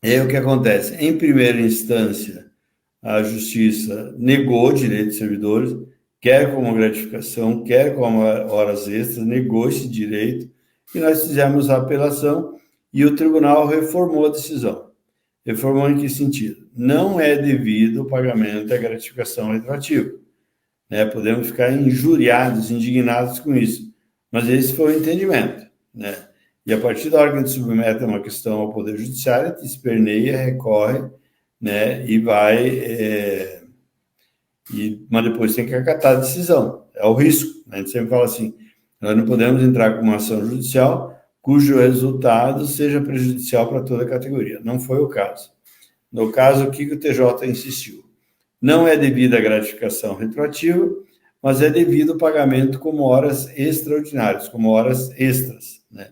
E aí o que acontece? Em primeira instância, a Justiça negou o direito dos servidores, quer como gratificação, quer como horas extras, negou esse direito, e nós fizemos a apelação e o tribunal reformou a decisão. Reformou em que sentido? Não é devido o pagamento da gratificação retroativa, né? Podemos ficar injuriados, indignados com isso, mas esse foi o entendimento, né? E a partir da hora que a gente submete uma questão ao Poder Judiciário, a gente esperneia, recorre, né? E vai, mas depois tem que acatar a decisão. É o risco, né? A gente sempre fala assim, nós não podemos entrar com uma ação judicial cujo resultado seja prejudicial para toda a categoria. Não foi o caso. No caso, o que o TJ insistiu? Não é devida a gratificação retroativa, mas é devido o pagamento como horas extraordinárias, como horas extras, né?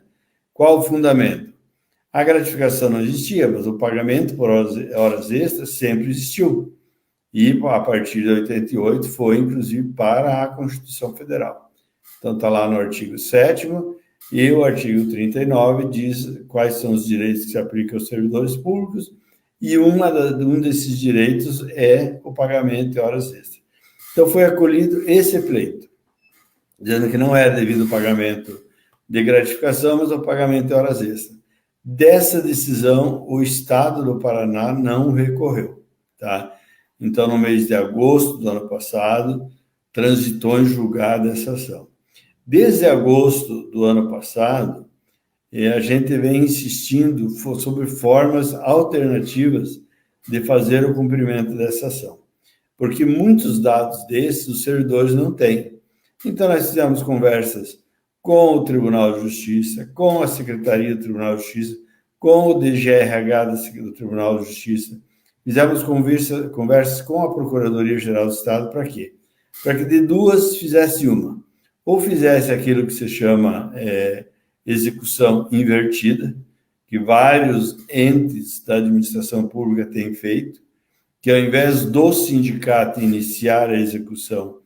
Qual o fundamento? A gratificação não existia, mas o pagamento por horas extras sempre existiu. E, a partir de 88, foi, inclusive, para a Constituição Federal. Então, está lá no artigo 7º, e o artigo 39 diz quais são os direitos que se aplicam aos servidores públicos, e um desses direitos é o pagamento de horas extras. Então, foi acolhido esse pleito, dizendo que não é devido ao pagamento de gratificação, mas ao pagamento de horas extras. Dessa decisão, o Estado do Paraná não recorreu, tá? Então, no mês de agosto do ano passado, transitou em julgado essa ação. Desde agosto do ano passado, a gente vem insistindo sobre formas alternativas de fazer o cumprimento dessa ação, porque muitos dados desses os servidores não têm. Então, nós fizemos conversas com o Tribunal de Justiça, com a Secretaria do Tribunal de Justiça, com o DGRH do Tribunal de Justiça. Fizemos conversas com a Procuradoria-Geral do Estado para quê? Para que de duas fizesse uma. Ou fizesse aquilo que se chama execução invertida, que vários entes da administração pública têm feito, que ao invés do sindicato iniciar a execução,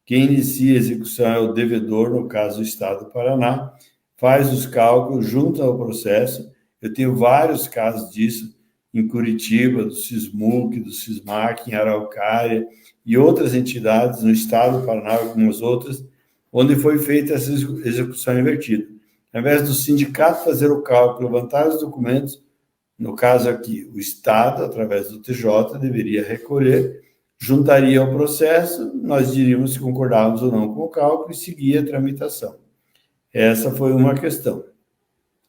quem inicia a execução é o devedor, no caso o Estado do Paraná, faz os cálculos, junta ao processo. Eu tenho vários casos disso em Curitiba, do SISMUC, do SISMAC, em Araucária e outras entidades no Estado do Paraná, algumas outras, onde foi feita essa execução invertida. Ao invés do sindicato fazer o cálculo, levantar os documentos, no caso aqui, o Estado, através do TJ, deveria recolher, juntaria ao processo, nós diríamos se concordávamos ou não com o cálculo e seguia a tramitação. Essa foi uma questão.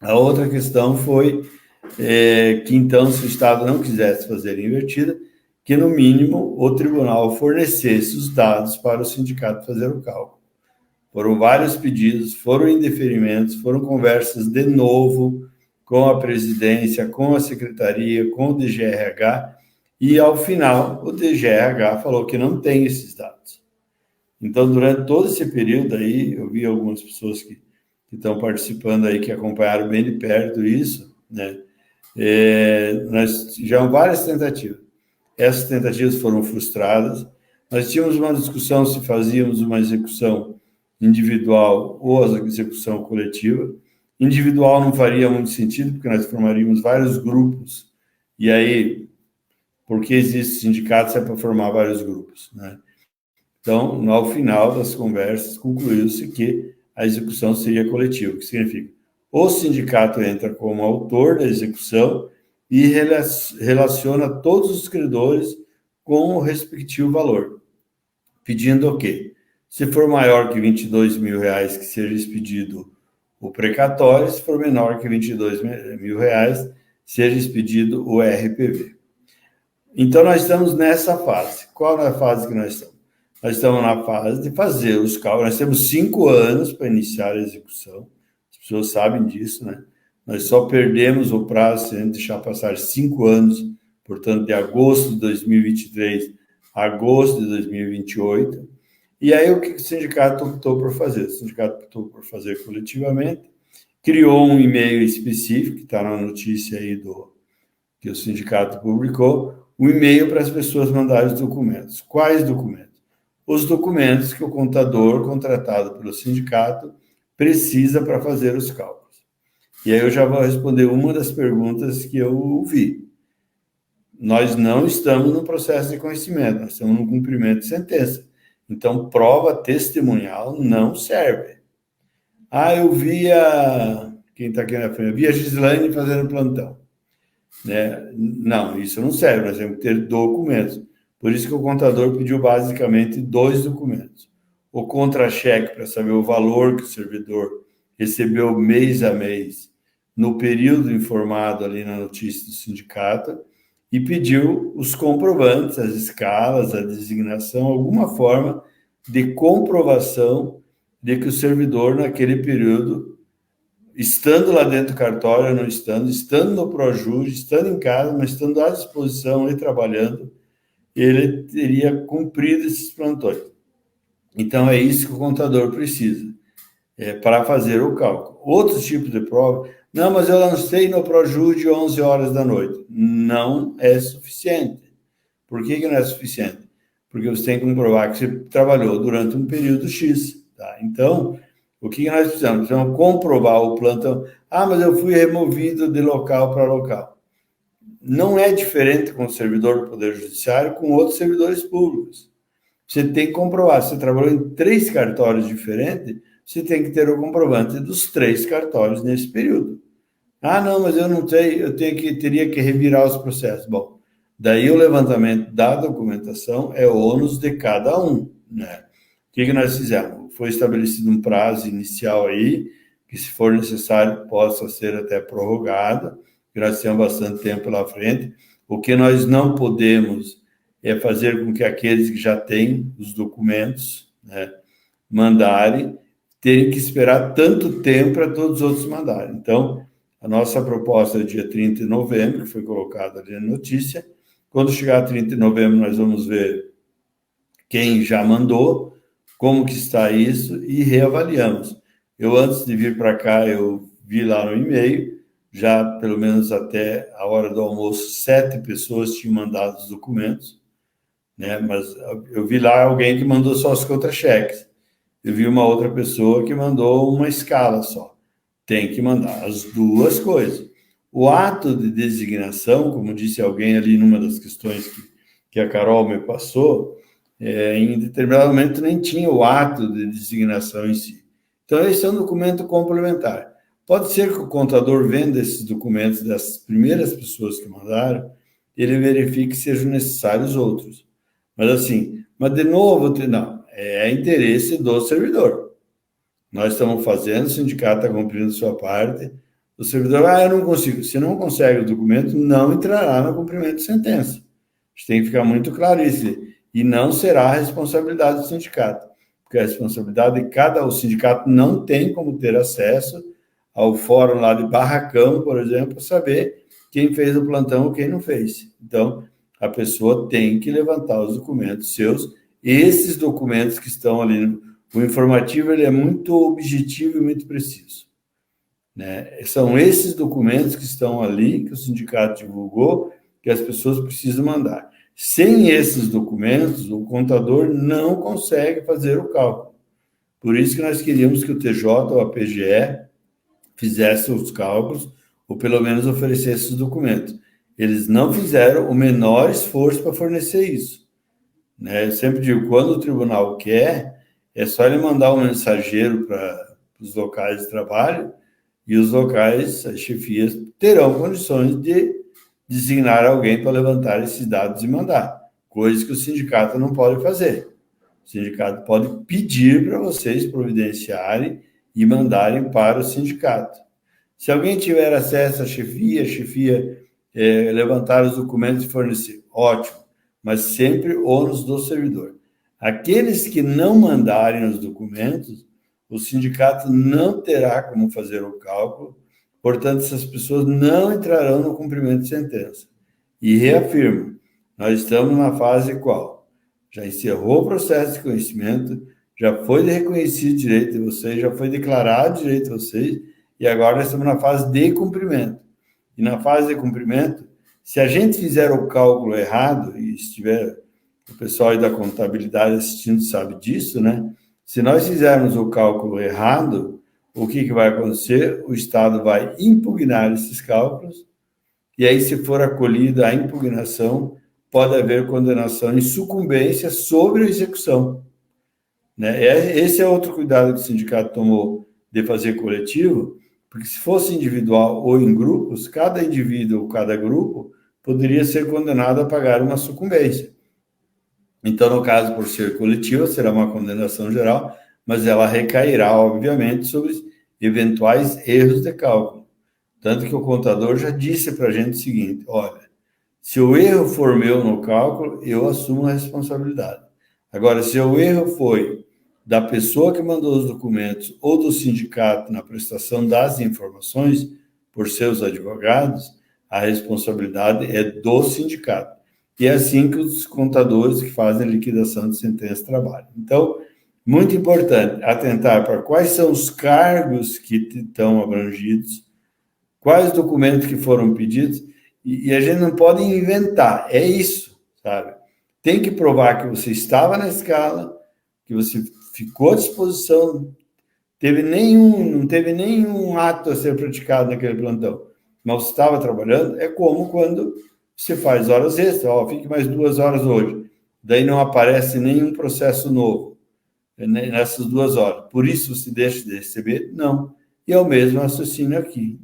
A outra questão foi que, então, se o Estado não quisesse fazer a invertida, que, no mínimo, o tribunal fornecesse os dados para o sindicato fazer o cálculo. Foram vários pedidos, foram indeferimentos, foram conversas de novo com a presidência, com a secretaria, com o DGRH, e, ao final, o DGRH falou que não tem esses dados. Então, durante todo esse período aí, eu vi algumas pessoas que estão participando aí, que acompanharam bem de perto isso, né? Nós já várias tentativas. Essas tentativas foram frustradas. Nós tínhamos uma discussão se fazíamos uma execução individual ou a execução coletiva. Individual não faria muito sentido, porque nós formaríamos vários grupos, e aí, porque existe sindicato, é para formar vários grupos, né? Então, ao final das conversas, concluiu-se que a execução seria coletiva, o que significa o sindicato entra como autor da execução e relaciona todos os credores com o respectivo valor, pedindo o quê? Se for maior que R$22 mil, que seja expedido o precatório, se for menor que R$22 mil, seja expedido o RPV. Então, nós estamos nessa fase. Qual é a fase que nós estamos? Nós estamos na fase de fazer os cálculos. Nós temos 5 anos para iniciar a execução. As pessoas sabem disso, né? Nós só perdemos o prazo se a gente deixar passar 5 anos, portanto, de agosto de 2023 a agosto de 2028. E aí, o que o sindicato optou por fazer? O sindicato optou por fazer coletivamente, criou um e-mail específico, que está na notícia aí que o sindicato publicou, um e-mail para as pessoas mandarem os documentos. Quais documentos? Os documentos que o contador contratado pelo sindicato precisa para fazer os cálculos. E aí eu já vou responder uma das perguntas que eu vi. nós não estamos no processo de conhecimento, nós estamos no cumprimento de sentença. Então, prova testemunhal não serve. Eu vi quem está aqui na frente, eu vi a Gislaine fazendo plantão. Né? Não, isso não serve, nós temos que ter documentos. Por isso que o contador pediu basicamente 2 documentos. O contra-cheque para saber o valor que o servidor recebeu mês a mês no período informado ali na notícia do sindicato e pediu os comprovantes, as escalas, a designação, alguma forma de comprovação de que o servidor naquele período, estando lá dentro do cartório, não estando no Projur, estando em casa, mas estando à disposição e trabalhando, ele teria cumprido esses plantões. Então, é isso que o contador precisa, para fazer o cálculo. Outro tipo de prova, não, mas eu lancei no Projur de 11 horas da noite. Não é suficiente. Por que não é suficiente? Porque você tem que comprovar que você trabalhou durante um período X. Tá? Então, o que nós precisamos? Precisamos comprovar o plantão. Mas eu fui removido de local para local. Não é diferente com o servidor do Poder Judiciário com outros servidores públicos. Você tem que comprovar. Se você trabalhou em 3 cartórios diferentes, você tem que ter o comprovante dos 3 cartórios nesse período. Não, mas eu não sei, teria que revirar os processos. Bom, daí o levantamento da documentação é o ônus de cada um, né? O que nós fizemos? Foi estabelecido um prazo inicial aí, que se for necessário possa ser até prorrogado, porque nós temos bastante tempo pela frente. O que nós não podemos é fazer com que aqueles que já têm os documentos, né, terem que esperar tanto tempo para todos os outros mandarem. Então, a nossa proposta é dia 30 de novembro, que foi colocada ali na notícia. Quando chegar a 30 de novembro, nós vamos ver quem já mandou, como que está isso, e reavaliamos. Eu, antes de vir para cá, eu vi lá no e-mail, já pelo menos até a hora do almoço, 7 pessoas tinham mandado os documentos, né? Mas eu vi lá alguém que mandou só os contra-cheques. Eu vi uma outra pessoa que mandou uma escala só. Tem que mandar as 2 coisas. O ato de designação, como disse alguém ali numa das questões que a Carol me passou, em determinado momento nem tinha o ato de designação em si. Então, esse é um documento complementar. Pode ser que o contador venda esses documentos das primeiras pessoas que mandaram, ele verifique que sejam necessários outros. Mas de novo, não, é interesse do servidor. Nós estamos fazendo, o sindicato está cumprindo sua parte, o servidor, eu não consigo. Se não consegue o documento, não entrará no cumprimento de sentença. A gente tem que ficar muito claro isso. E não será a responsabilidade do sindicato, porque a responsabilidade de o sindicato não tem como ter acesso ao fórum lá de Barracão, por exemplo, para saber quem fez o plantão ou quem não fez. Então, a pessoa tem que levantar os documentos seus. Esses documentos que estão ali, o informativo ele é muito objetivo e muito preciso, né? São esses documentos que estão ali, que o sindicato divulgou, que as pessoas precisam mandar. Sem esses documentos, o contador não consegue fazer o cálculo. Por isso que nós queríamos que o TJ ou a PGE fizesse os cálculos, ou pelo menos oferecesse os documentos. Eles não fizeram o menor esforço para fornecer isso, né? Eu sempre digo, quando o tribunal quer, é só ele mandar um mensageiro para os locais de trabalho, e os locais, as chefias, terão condições de designar alguém para levantar esses dados e mandar, coisas que o sindicato não pode fazer. O sindicato pode pedir para vocês providenciarem e mandarem para o sindicato. Se alguém tiver acesso à chefia, levantar os documentos e fornecer, ótimo, mas sempre ônus do servidor. Aqueles que não mandarem os documentos, o sindicato não terá como fazer o cálculo, portanto, essas pessoas não entrarão no cumprimento de sentença. E reafirmo, nós estamos na fase qual? Já encerrou o processo de conhecimento, já foi reconhecido o direito de vocês, já foi declarado o direito de vocês, e agora nós estamos na fase de cumprimento. E na fase de cumprimento, se a gente fizer o cálculo errado, e estiver o pessoal aí da contabilidade assistindo sabe disso, né? Se nós fizermos o cálculo errado, o que vai acontecer? O Estado vai impugnar esses cálculos e aí, se for acolhida a impugnação, pode haver condenação em sucumbência sobre a execução. Né? Esse é outro cuidado que o sindicato tomou de fazer coletivo, porque se fosse individual ou em grupos, cada indivíduo ou cada grupo poderia ser condenado a pagar uma sucumbência. Então, no caso, por ser coletiva, será uma condenação geral, mas ela recairá, obviamente, sobre eventuais erros de cálculo. Tanto que o contador já disse para a gente o seguinte: olha, se o erro for meu no cálculo, eu assumo a responsabilidade. Agora, se o erro foi da pessoa que mandou os documentos ou do sindicato na prestação das informações por seus advogados, a responsabilidade é do sindicato. E é assim que os contadores que fazem liquidação de sentença trabalham. Então, muito importante atentar para quais são os cargos que estão abrangidos, quais documentos que foram pedidos, e a gente não pode inventar, é isso, sabe? Tem que provar que você estava na escala, que você ficou à disposição, não teve nenhum ato a ser praticado naquele plantão, mas você estava trabalhando. É como quando você faz horas extras, fique mais 2 horas hoje, daí não aparece nenhum processo novo nessas 2 horas, por isso você deixa de receber? Não. E é o mesmo raciocínio aqui.